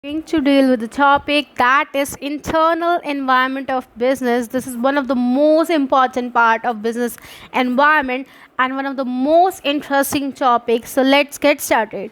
Going to deal with the topic that is internal environment of business. This is one of the most important part of business environment and one of the most interesting topics. So let's get started.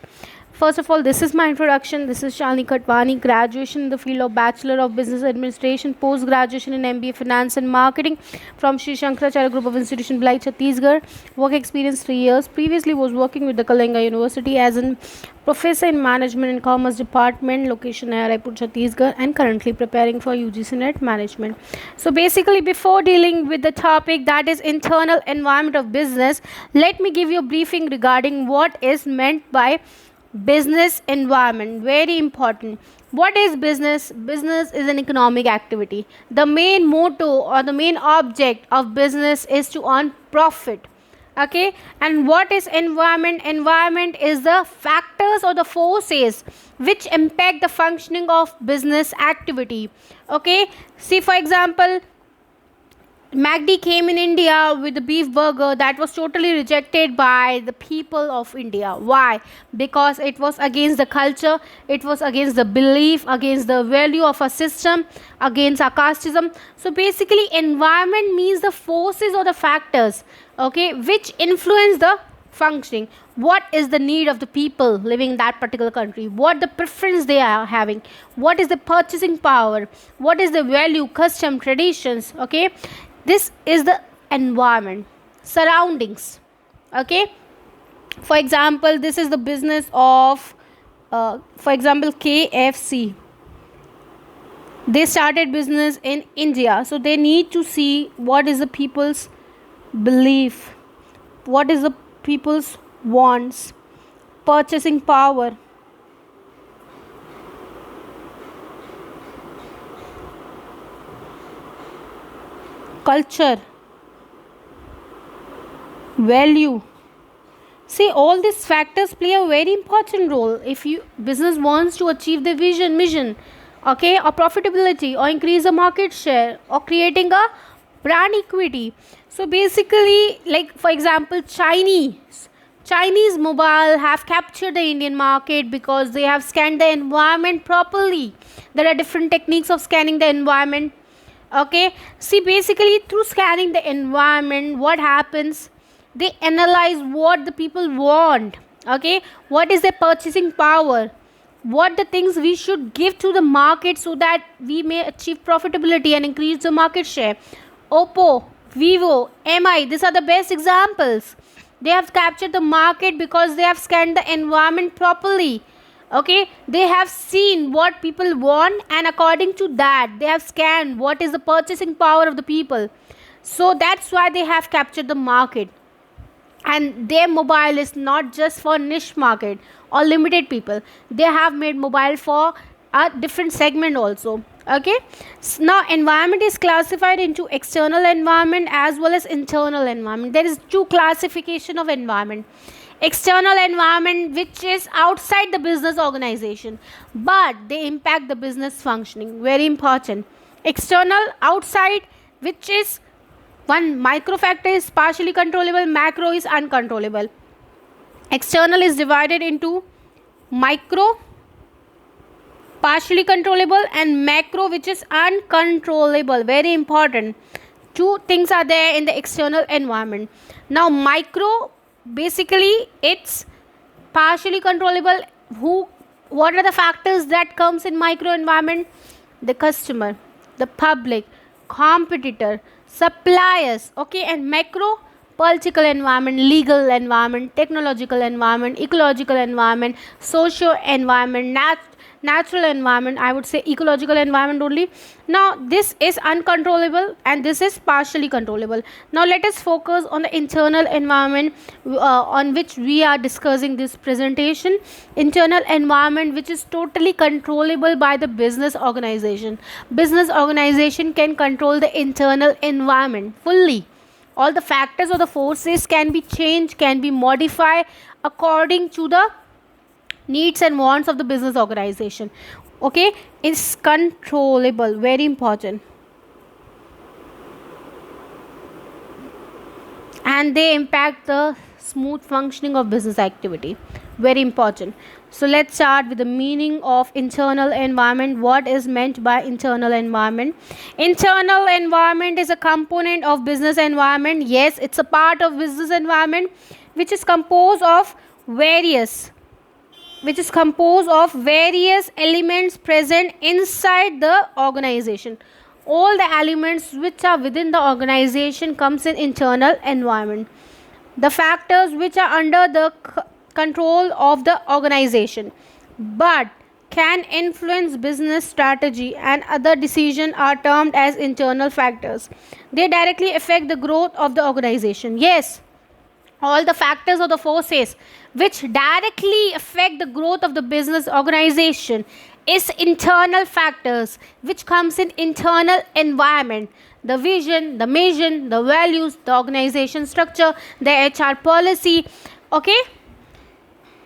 First of all, this is my introduction. This is Shalini Khatwani, graduation in the field of Bachelor of Business Administration, post graduation in MBA Finance and Marketing from Sri Shankaracharya Group of Institution, Bhilai, Chhattisgarh. Work experience 3 years. Previously was working with the Kalinga University as an professor in Management and Commerce Department, location Raipur, Chhattisgarh, and currently preparing for UGC NET Management. So basically, before dealing with the topic that is internal environment of business, let me give you a briefing regarding what is meant by business environment. Very important. What is business? Business is an economic activity. The main motto or the main object of business is to earn profit. Okay, and what is environment? Environment is the factors or the forces which impact the functioning of business activity. Okay, see, for example, McD came in India with the beef burger that was totally rejected by the people of India. Why? Because it was against the culture, it was against the belief, against the value of a system, against our casteism. So basically, environment means the forces or the factors, okay, which influence the functioning. What is the need of the people living in that particular country? What the preference they are having? What is the purchasing power? What is the value, custom, traditions? Okay, this is the environment, surroundings. Okay, for example, this is the business of for example, KFC. They started business in India, so they need to see what is the people's belief, what is the people's wants, purchasing power, culture, value. See, all these factors play a very important role if you business wants to achieve the vision, mission, okay, or profitability, or increase the market share, or creating a brand equity. So basically, like for example, Chinese mobile have captured the Indian market because they have scanned the environment properly. There are different techniques of scanning the environment. Okay, see, basically through scanning the environment, what happens? They analyze what the people want. Okay, what is their purchasing power, what the things we should give to the market so that we may achieve profitability and increase the market share. Oppo, Vivo, Mi, these are the best examples. They have captured the market because they have scanned the environment properly. Okay, they have seen what people want, and according to that they have scanned what is the purchasing power of the people. So that's why they have captured the market, and their mobile is not just for niche market or limited people. They have made mobile for a different segment also. Okay, now environment is classified into external environment as well as internal environment. There is two classification of environment. External environment, which is outside the business organization, but they impact the business functioning. Very important. External, outside, which is one micro factor is partially controllable, macro is uncontrollable. External is divided into micro, partially controllable, and macro, which is uncontrollable. Very important. Two things are there in the external environment. Now micro, basically it's partially controllable. What are the factors that comes in micro environment? The customer, the public, competitor, suppliers. Okay, and macro, political environment, legal environment, technological environment, ecological environment, socio environment, natural environment, I would say ecological environment only. Now this is uncontrollable and this is partially controllable. Now let us focus on the internal environment, on which we are discussing this presentation. Internal environment, which is totally controllable by the business organization. Business organization can control the internal environment fully. All the factors or the forces can be changed, can be modified according to the needs and wants of the business organization. Okay, it's controllable. Very important. And they impact the smooth functioning of business activity. Very important. So let's start with the meaning of internal environment. What is meant by internal environment? Internal environment is a component of business environment. Yes, it's a part of business environment which is composed of various elements present inside the organization. All the elements which are within the organization comes in internal environment. The factors which are under the control of the organization but can influence business strategy and other decisions are termed as internal factors. They directly affect the growth of the organization. Yes, all the factors or the forces which directly affect the growth of the business organization is internal factors which comes in internal environment. The vision, the mission, the values, the organization structure, the HR policy. Okay,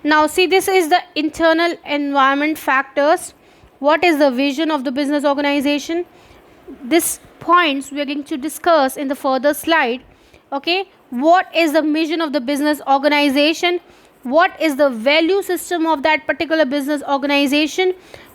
now see, this is the internal environment factors. What is the vision of the business organization? This points we are going to discuss in the further slide. Okay, what is the mission of the business organization? What is the value system of that particular business organization?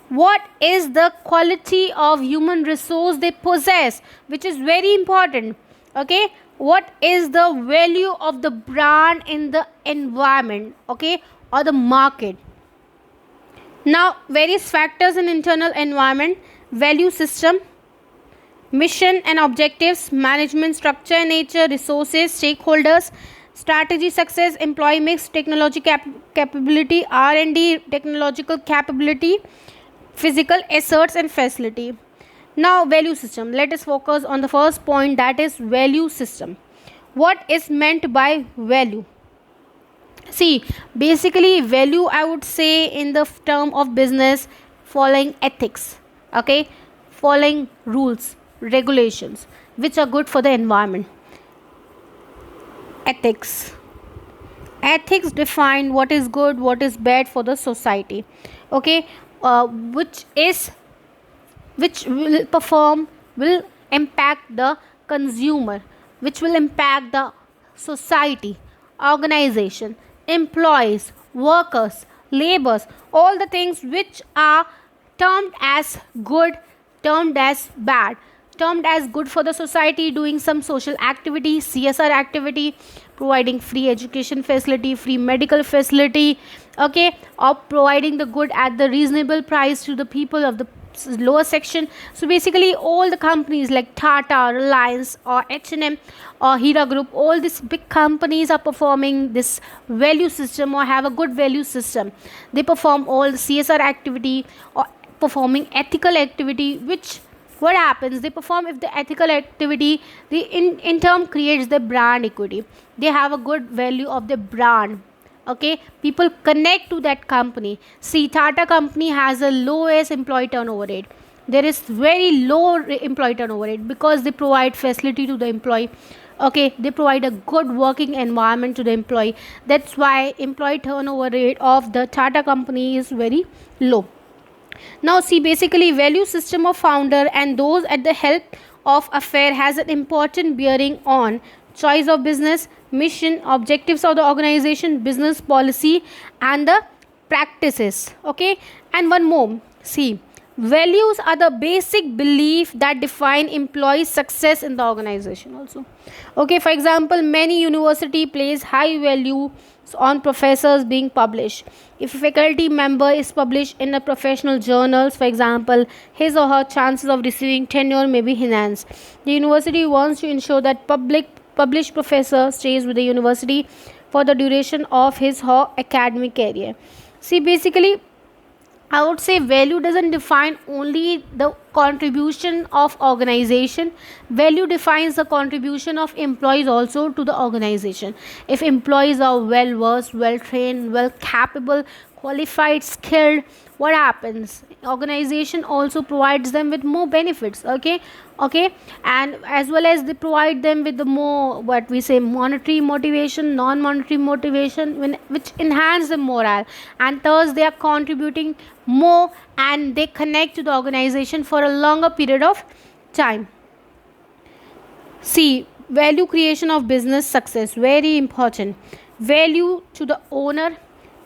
What is the quality of human resource they possess, which is very important. Okay, what is the value of the brand in the environment, okay, or the market? Now, various factors in internal environment: value system, mission and objectives, management structure, nature, resources, stakeholders, strategy, success, employee mix, technology capability, R&D, technological capability, physical assets and facility. Now, value system. Let us focus on the first point, that is value system. What is meant by value? See, basically value, I would say, in the term of business, following ethics, okay, following rules, regulations which are good for the environment. Ethics define what is good, what is bad for the society. Okay, which will impact the consumer, which will impact the society, organization, employees, workers, laborers, all the things which are termed as good, termed as bad, termed as good for the society, doing some social activity, CSR activity, providing free education facility, free medical facility, okay, or providing the good at the reasonable price to the people of the lower section. So basically all the companies like Tata, Reliance or H&M or Hira Group, all these big companies are performing this value system or have a good value system. They perform all the CSR activity or performing ethical activity, which what happens, they perform if the ethical activity, the in term creates the brand equity. They have a good value of the brand. Okay, people connect to that company. See, Tata company has a lowest employee turnover rate. There is very low employee turnover rate because they provide facility to the employee. Okay, they provide a good working environment to the employee. That's why employee turnover rate of the Tata company is very low. Now see, basically value system of founder and those at the help of affair has an important bearing on choice of business, mission, objectives of the organization, business policy and the practices. Okay, and one more. See, values are the basic belief that define employee success in the organization also. Okay, for example, many university place high value on professors being published. If a faculty member is published in a professional journals, for example, his or her chances of receiving tenure may be enhanced. The university wants to ensure that published professor stays with the university for the duration of his or her academic career. See, basically I would say value doesn't define only the contribution of organization. Value defines the contribution of employees also to the organization. If employees are well versed, well trained, well capable, qualified, skilled, what happens? Organization also provides them with more benefits. Okay, and as well as they provide them with the more, what we say, monetary motivation, non-monetary motivation, which enhance the morale, and thus they are contributing more and they connect to the organization for a longer period of time. See, value creation of business success, very important. Value to the owner,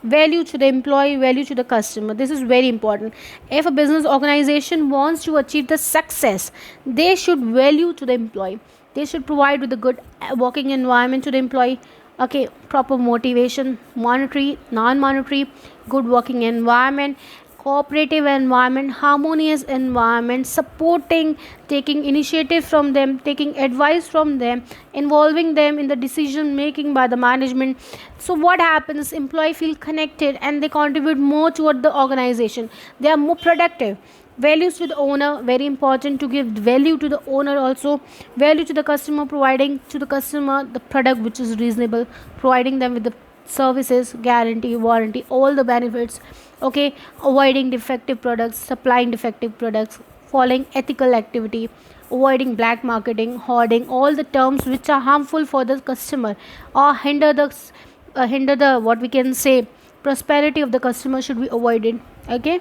value to the employee, value to the customer. This is very important. If a business organization wants to achieve the success, they should value to the employee. They should provide with a good working environment to the employee. Okay, proper motivation, monetary, non-monetary, good working environment, cooperative environment, harmonious environment, supporting, taking initiative from them, taking advice from them, involving them in the decision making by the management. So what happens, employee feel connected and they contribute more toward the organization. They are more productive. Values to the owner, very important to give value to the owner. Also value to the customer, providing to the customer the product which is reasonable, providing them with the services, guarantee, warranty, all the benefits. Okay, avoiding defective products, supplying defective products, following ethical activity, avoiding black marketing, hoarding, all the terms which are harmful for the customer or hinder the what we can say prosperity of the customer should be avoided. Okay,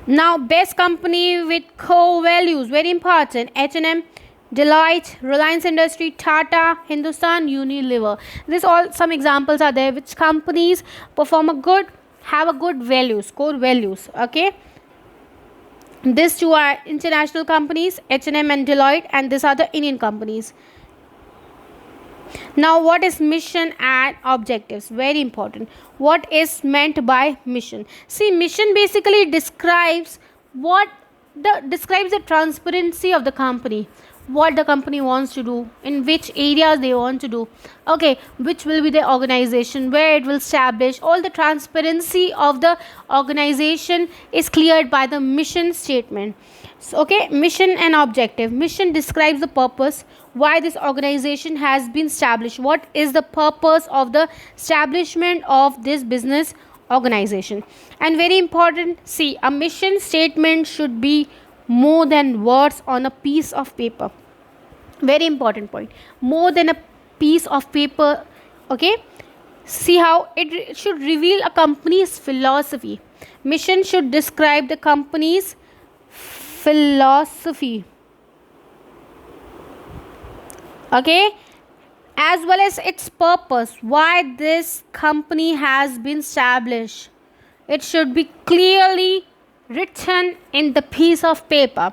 now best company with core values, very important. H&M, Deloitte, Reliance Industry, Tata, Hindustan, Unilever. This all some examples are there which companies perform a good, have a good values, core values. Okay, these two are international companies, H&M and Deloitte, and these are the Indian companies. Now what is mission and objectives, very important. What is meant by mission? See, mission basically describes the transparency of the company, what the company wants to do, in which areas they want to do. Okay, which will be the organization, where it will establish. All the transparency of the organization is cleared by the mission statement. So, okay, mission and objective. Mission describes the purpose, why this organization has been established, what is the purpose of the establishment of this business organization. And very important, see, a mission statement should be more than words on a piece of paper. Very important point, more than a piece of paper. Okay, see how it should reveal a company's philosophy. Mission should describe the company's philosophy. Okay, as well as its purpose, why this company has been established. It should be clearly written in the piece of paper.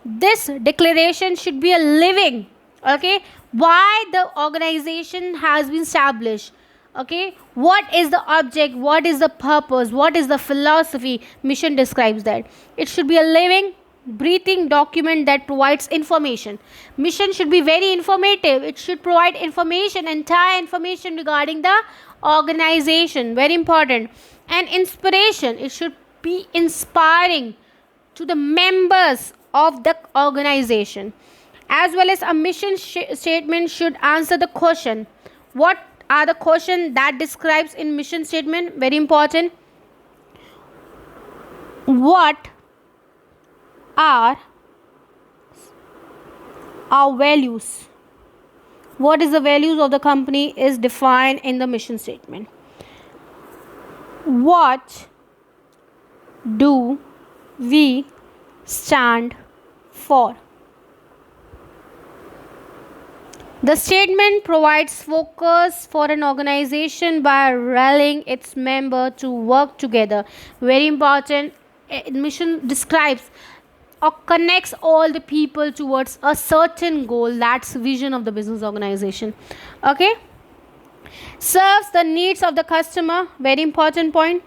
This declaration should be a living. Okay, why the organization has been established. Okay, what is the object, what is the purpose, what is the philosophy. Mission describes that. It should be a living, breathing document that provides information. Mission should be very informative. It should provide information, entire information regarding the organization, very important. And inspiration, it should be inspiring to the members of the organization. As well as a mission statement should answer the question. What are the questions that describes in mission statement? Very important. What are our values? What is the values of the company is defined in the mission statement. What do we stand for? The statement provides focus for an organization by rallying its members to work together. Very important. Mission describes or connects all the people towards a certain goal. That's vision of the business organization. Okay, serves the needs of the customer, very important point.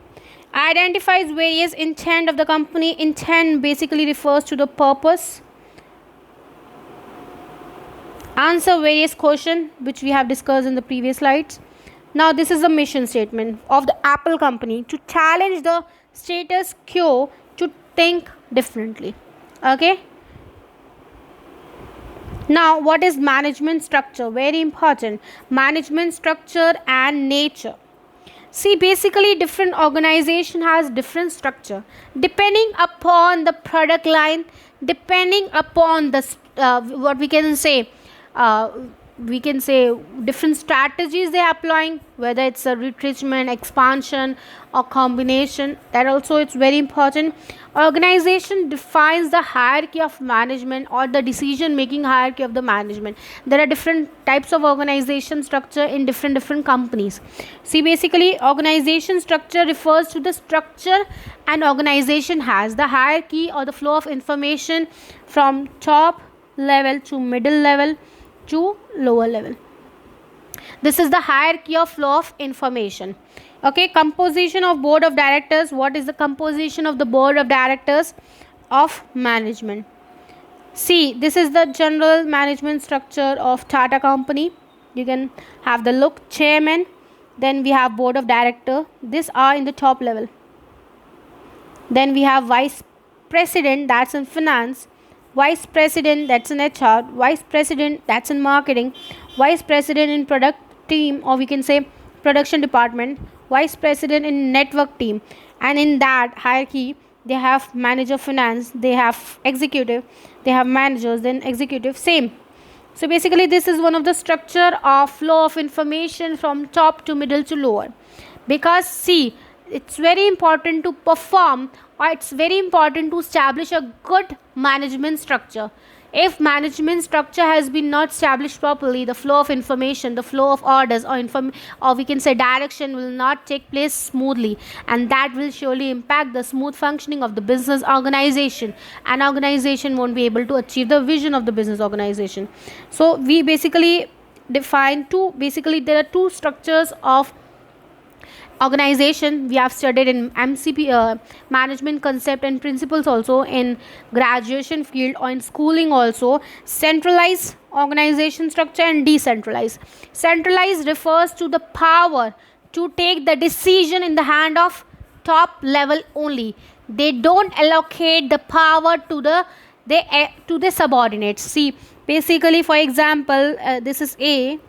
Identifies various intent of the company. Intent basically refers to the purpose. Answer various questions which we have discussed in the previous slides. Now this is the mission statement of the Apple company, to challenge the status quo, to think differently. Okay, now what is management structure? Very important. Management structure and nature. See, basically different organization has different structure depending upon the product line, depending upon the what we can say we can say different strategies they are applying, whether it's a retrenchment, expansion, or combination. That also it's very important. Organization defines the hierarchy of management or the decision making hierarchy of the management. There are different types of organization structure in different companies. See, basically organization structure refers to the structure an organization has, the hierarchy or the flow of information from top level to middle level to lower level. This is the hierarchy of flow of information. Okay, composition of board of directors. What is the composition of the board of directors of management? See, this is the general management structure of Tata company. You can have the look: chairman, then we have board of director. These are in the top level. Then we have vice president, that's in finance, vice president, that's in HR, vice president, that's in marketing, vice president in product team, or we can say production department, vice president in network team. And in that hierarchy they have manager finance, they have executive, they have managers, then executive, same. So basically this is one of the structure of flow of information from top to middle to lower. Because see, it's very important to perform, or it's very important to establish a good management structure. If management structure has been not established properly, the flow of information, the flow of orders, or we can say direction, will not take place smoothly, and that will surely impact the smooth functioning of the business organization. An organization won't be able to achieve the vision of the business organization. So we basically define two, basically there are two structures of organization we have studied in MCP, management concept and principles, also in graduation field or in schooling also: centralized organization structure and decentralized. Centralized refers to the power to take the decision in the hand of top level only. They don't allocate the power to the subordinates. See, basically, for example, this is A,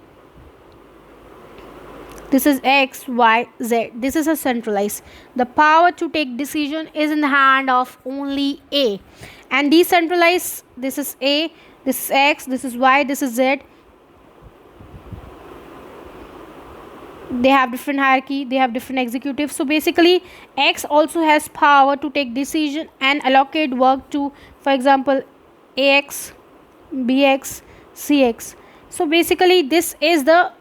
this is X, Y, Z. This is a centralized. The power to take decision is in the hand of only A. And decentralized, this is A, this is X, this is Y, this is Z. They have different hierarchy, they have different executives. So basically X also has power to take decision and allocate work to, for example, AX, BX, CX. So basically this is the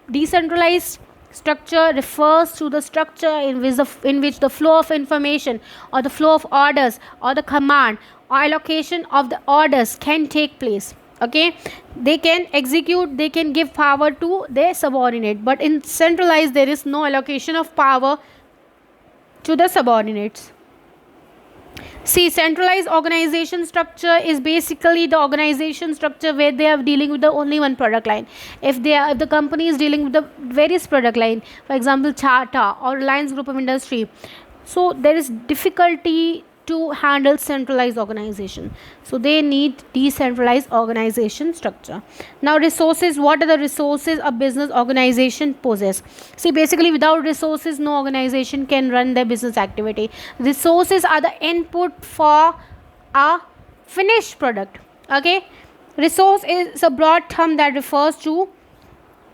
decentralized structure, refers to the structure in which the flow of information or the flow of orders or the command or allocation of the orders can take place. Okay, they can execute, they can give power to their subordinate, but in centralized there is no allocation of power to the subordinates. See, centralized organization structure is basically the organization structure where they are dealing with the only one product line. If the company is dealing with the various product line, for example Tata or Reliance Group of Industry, so there is difficulty to handle centralized organization. So they need decentralized organization structure. Now resources, what are the resources a business organization possess? See, basically without resources no organization can run their business activity. Resources are the input for a finished product. Okay, resource is a broad term that refers to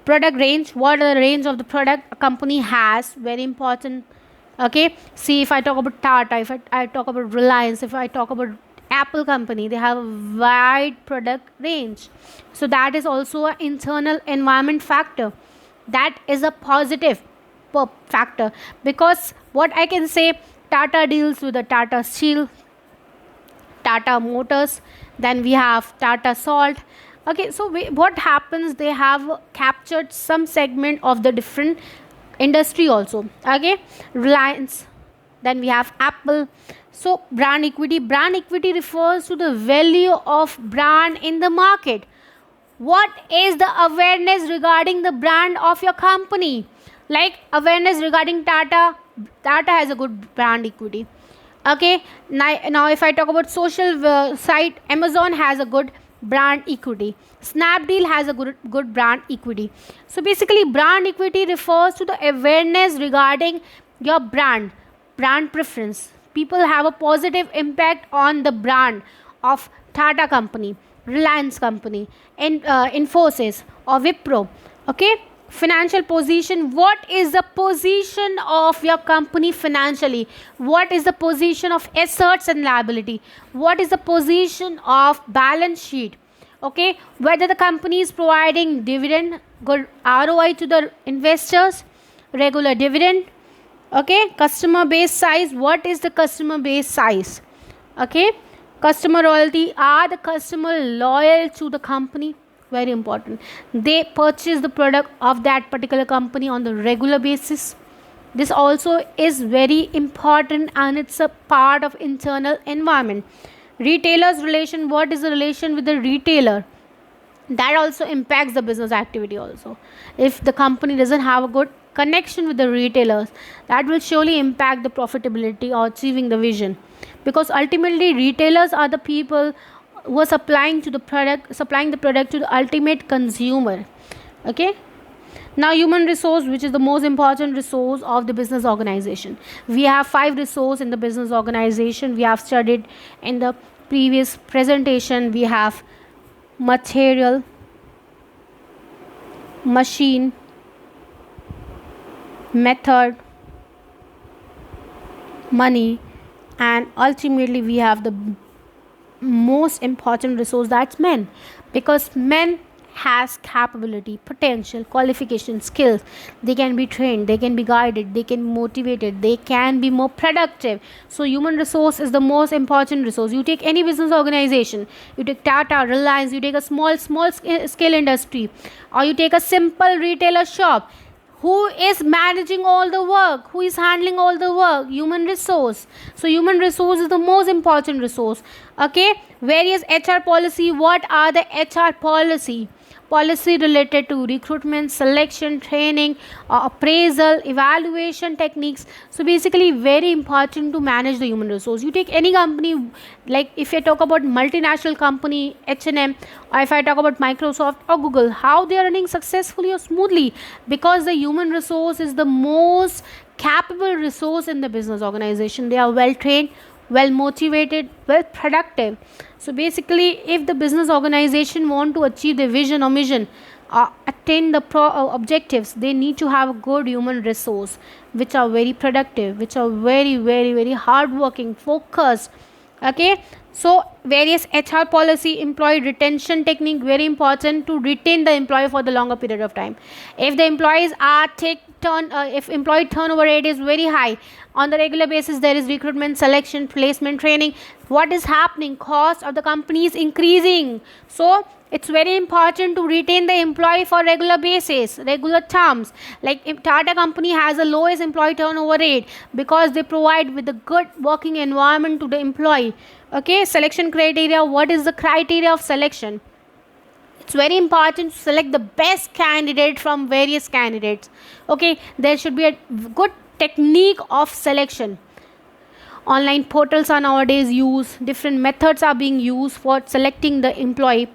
product range. What are the range of the product a company has? Very important. Okay, see, if I talk about Tata, if I talk about Reliance, if I talk about Apple company, they have a wide product range. So that is also an internal environment factor. That is a positive factor, because what I can say, Tata deals with the Tata Steel, Tata Motors, then we have Tata Salt. Okay, so what happens, they have captured some segment of the different industry also. Okay, Reliance, then we have Apple. So brand equity refers to the value of brand in the market. What is the awareness regarding the brand of your company? Like awareness regarding Tata has a good brand equity. Okay, now if I talk about social site, Amazon has a good brand equity, Snapdeal has a good brand equity. So basically brand equity refers to the awareness regarding your brand preference. People have a positive impact on the brand of Tata company. Reliance company, Infosys or Wipro. Okay, financial position. What is the position of your company financially? What is the position of assets and liability? What is the position of balance sheet? Okay, whether the company is providing dividend, good ROI to the investors, regular dividend. Okay, customer base size. What is the customer base size? Okay, customer loyalty. Are the customer loyal to the company? Very important. They purchase the product of that particular company on the regular basis. This also is very important, and it's a part of internal environment. Retailers relation. What is the relation with the retailer? That also impacts the business activity also. If the company doesn't have a good connection with the retailers, that will surely impact the profitability or achieving the vision, because ultimately retailers are the people who are supplying the product to the ultimate consumer. Okay, now human resource, which is the most important resource of the business organization. We have five resources in the business organization. We have studied in the previous presentation. We have material, machine, method, money, and ultimately we have the most important resource, that's men, because men has capability, potential, qualification, skills. They can be trained, they can be guided, they can be motivated, they can be more productive. So human resource is the most important resource. You take any business organization, you take Tata, Reliance, you take a small scale industry, or you take a simple retailer shop. Who is managing all the work? Who is handling all the work? Human resource. So human resource is the most important resource. Okay, various HR policy. What are the HR policy related to recruitment, selection, training, appraisal, evaluation techniques? So basically very important to manage the human resource. You take any company, like if I talk about multinational company H&M, or if I talk about Microsoft or Google, how they are running successfully or smoothly, because the human resource is the most capable resource in the business organization. They are well trained, well motivated, well productive. So basically, if the business organization want to achieve their vision or mission, attain the objectives, they need to have a good human resource, which are very productive, which are very hardworking, focused. Okay, so various HR policy, employee retention technique, very important to retain the employee for the longer period of time. If the employees are if employee turnover rate is very high on the regular basis, there is recruitment, selection, placement, training. What is happening? Cost of the company is increasing. So it's very important to retain the employee for regular basis, regular terms. Like if Tata company has the lowest employee turnover rate, because they provide with a good working environment to the employee. Okay, selection criteria. What is the criteria of selection? It's very important to select the best candidate from various candidates. Okay, there should be a good technique of selection. Online portals are nowadays used, different methods are being used for selecting the employee.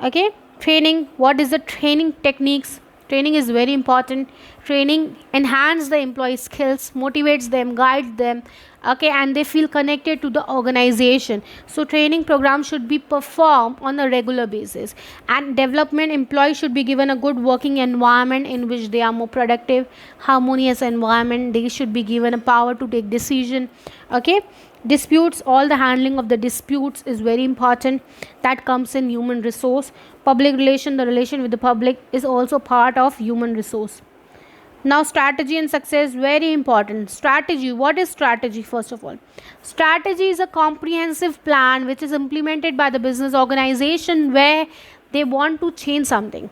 Okay, training. What is the training techniques? Training is very important. Training enhance the employee skills, motivates them, guides them. Okay, and they feel connected to the organization. So training program should be performed on a regular basis. And development, employees should be given a good working environment in which they are more productive, harmonious environment. They should be given a power to take decision. Okay, disputes, all the handling of the disputes is very important. That comes in human resource. Public relation, the relation with the public is also part of human resource. Now strategy and success, very important. Strategy. What is strategy? First of all, strategy is a comprehensive plan which is implemented by the business organization where they want to change something.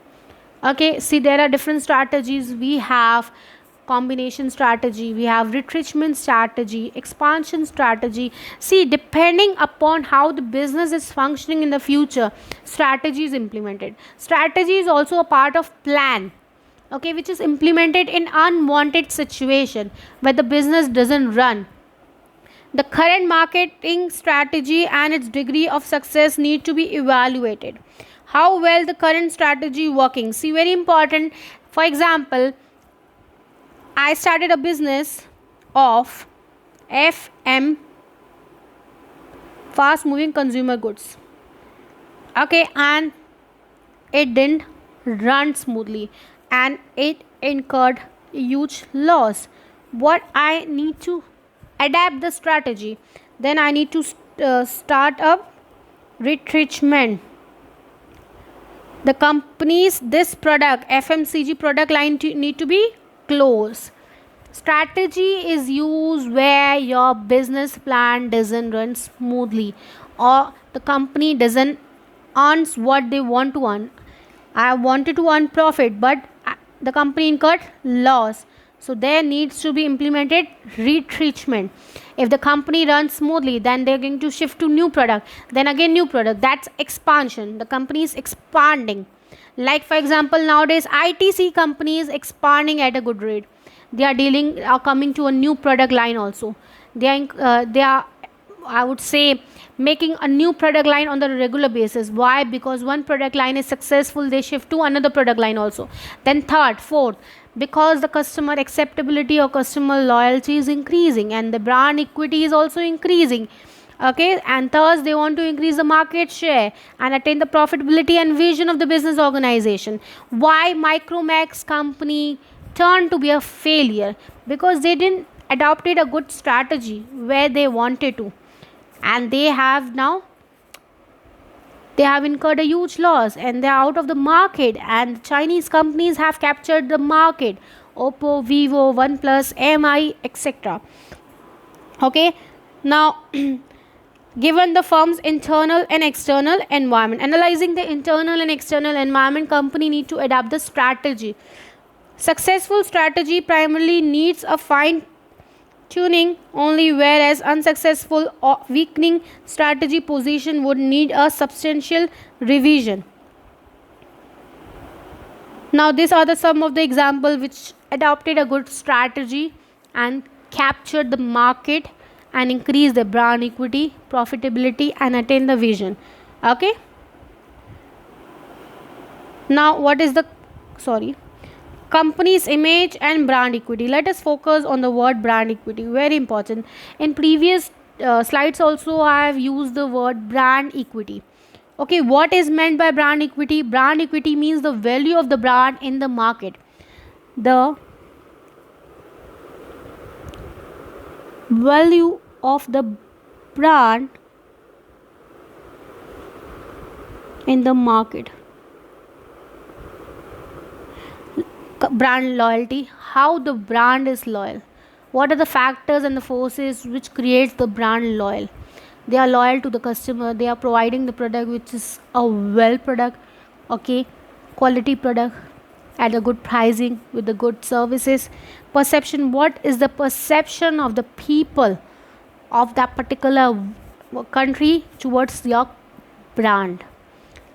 Okay, see, there are different strategies. We have combination strategy, we have retrenchment strategy, expansion strategy. See, depending upon how the business is functioning in the future, strategy is implemented. Strategy is also a part of plan, okay, which is implemented in unwanted situation where the business doesn't run. The current marketing strategy and its degree of success need to be evaluated. How well the current strategy working? See, very important. For example, I started a business of FM, fast moving consumer goods. Okay, and it didn't run smoothly and it incurred huge loss. What I need to adapt the strategy, then I need to start up retrenchment. The companies this product FMCG product line need to be closed. Strategy is used where your business plan doesn't run smoothly or the company doesn't earn what they want to earn. I wanted to earn profit, but the company incurred loss. So there needs to be implemented retrenchment. If the company runs smoothly, then they're going to shift to new product. Then again new product. That's expansion. The company is expanding. Like for example, nowadays ITC company is expanding at a good rate. They are coming to a new product line also. They are I would say making a new product line on the regular basis. Why? Because one product line is successful, they shift to another product line also. Then third, fourth, because the customer acceptability or customer loyalty is increasing and the brand equity is also increasing. Okay, and thus they want to increase the market share and attain the profitability and vision of the business organization. Why Micromax company turned to be a failure? Because they didn't adopted a good strategy where they wanted to, and they have incurred a huge loss and they are out of the market, and Chinese companies have captured the market. Oppo, Vivo, OnePlus, Mi, etc. Okay, now given the firm's internal and external environment, analyzing the internal and external environment, company need to adapt the strategy. Successful strategy primarily needs a fine tuning only, whereas unsuccessful or weakening strategy position would need a substantial revision. Now these are the some of the example which adopted a good strategy and captured the market and increased the brand equity, profitability and attain the vision. Okay, now what is the sorry company's image and brand equity? Let us focus on the word brand equity, very important. In previous slides also I have used the word brand equity. Okay, what is meant by brand equity? Brand equity means the value of the brand in the market, the value of the brand in the market. Brand loyalty, how the brand is loyal, what are the factors and the forces which creates the brand loyal. They are loyal to the customer, they are providing the product which is a well product, okay, quality product at a good pricing with the good services. Perception, what is the perception of the people of that particular country towards your brand.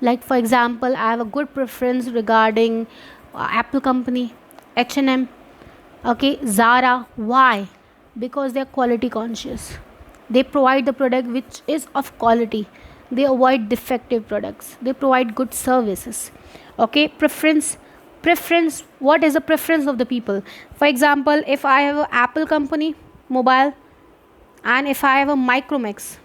Like for example, I have a good preference regarding Apple company, H&M, okay, Zara. Why? Because they are quality conscious. They provide the product which is of quality. They avoid defective products. They provide good services. Okay, preference. What is the preference of the people? For example, if I have a Apple company mobile and if I have a Micromax,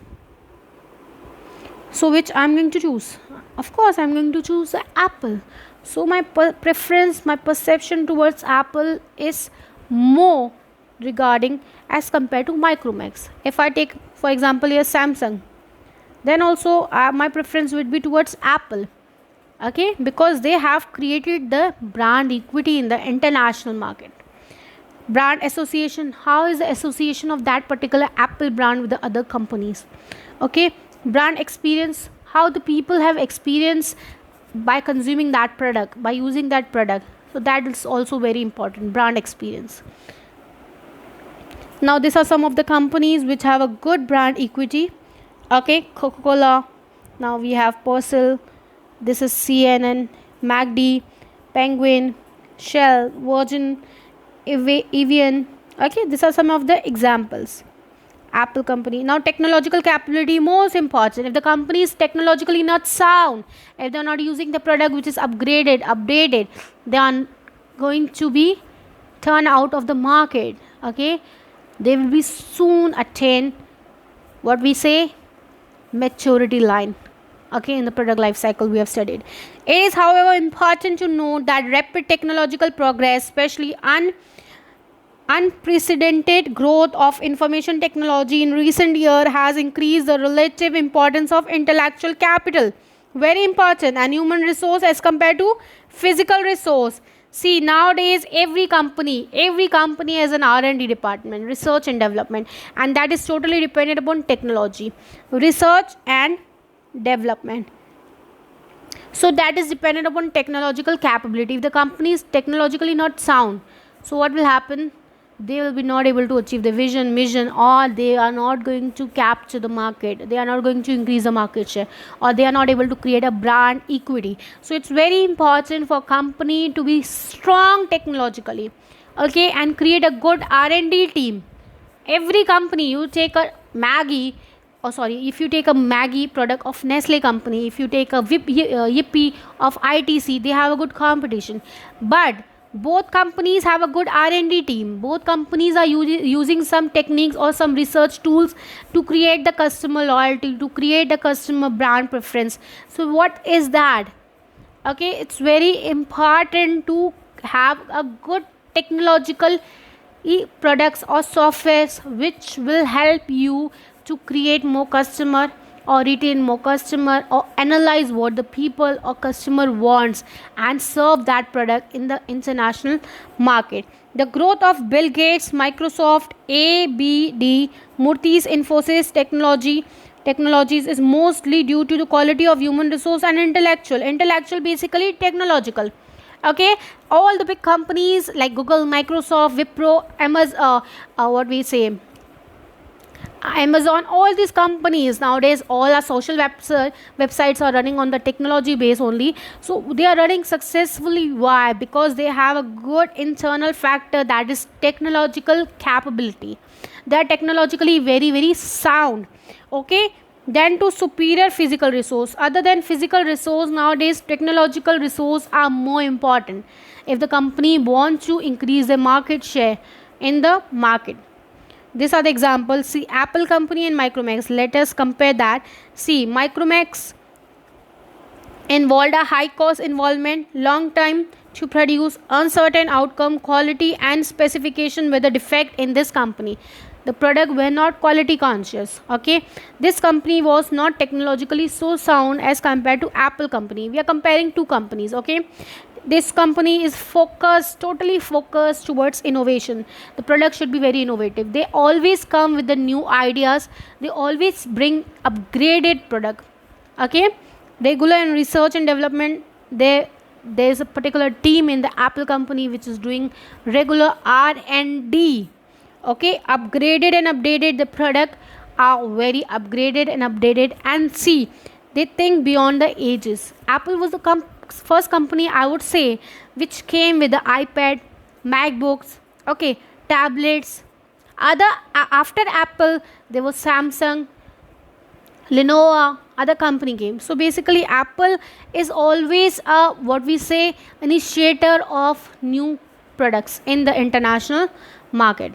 so which I'm going to choose? Of course, I'm going to choose Apple. So my preference, my perception towards Apple is more regarding as compared to Micromax. If I take for example here Samsung, then also my preference would be towards Apple. Okay, because they have created the brand equity in the international market. Brand association, how is the association of that particular Apple brand with the other companies? Okay, brand experience, how the people have experience by consuming that product, by using that product. So that is also very important, brand experience. Now these are some of the companies which have a good brand equity. Okay, Coca-Cola, now we have Persil, this is CNN, MACD, Penguin, Shell, Virgin, Evian. Okay, these are some of the examples. Apple company. Now technological capability, most important. If the company is technologically not sound, if they are not using the product which is updated, they are going to be turned out of the market. Okay, they will be soon attain what we say maturity line. Okay, in the product life cycle we have studied. It is, however, important to note that rapid technological progress, especially unprecedented growth of information technology in recent years, has increased the relative importance of intellectual capital, very important, and human resource as compared to physical resource. See, nowadays every company has an R&D department, research and development, and that is totally dependent upon technology, research and development. So that is dependent upon technological capability. If the company is technologically not sound, so what will happen? They will be not able to achieve the vision, mission, or they are not going to capture the market, they are not going to increase the market share, or they are not able to create a brand equity. So it's very important for company to be strong technologically, okay, and create a good R&D team. Every company, you take a Maggie, oh sorry, if you take a Maggie product of Nestle company, if you take a Yippee of ITC, they have a good competition. But both companies have a good R&D team, both companies are using some techniques or some research tools to create the customer loyalty, to create the customer brand preference. So what is that? Okay, it's very important to have a good technological products or softwares which will help you to create more customer or retain more customer or analyze what the people or customer wants and serve that product in the international market. The growth of Bill Gates, Microsoft, ABD, Murthy's, Infosys technologies is mostly due to the quality of human resource and intellectual basically technological. Okay, all the big companies like Google, Microsoft, Wipro, what we say, Amazon, all these companies nowadays, all our social websites are running on the technology base only. So they are running successfully. Why? Because they have a good internal factor, that is technological capability. They are technologically very, very sound. Okay. Then to superior physical resource. Other than physical resource, nowadays technological resource are more important. If the company wants to increase their market share in the market, these are the examples. See, Apple company and Micromax. Let us compare that. See, Micromax involved a high cost involvement, long time to produce, uncertain outcome, quality and specification with a defect in this company. The product were not quality conscious. Okay, this company was not technologically so sound as compared to Apple company. We are comparing two companies. Okay, this company is totally focused towards innovation. The product should be very innovative. They always come with the new ideas, they always bring upgraded product. Okay, regular and research and development, there's a particular team in the Apple company which is doing regular R&D. Okay, upgraded and updated, the product are very upgraded and updated. And see, they think beyond the ages. Apple was the first company, I would say, which came with the iPad, MacBooks, okay, tablets. After Apple, there was Samsung, Lenovo, other company came. So basically, Apple is always a, what we say, initiator of new products in the international market.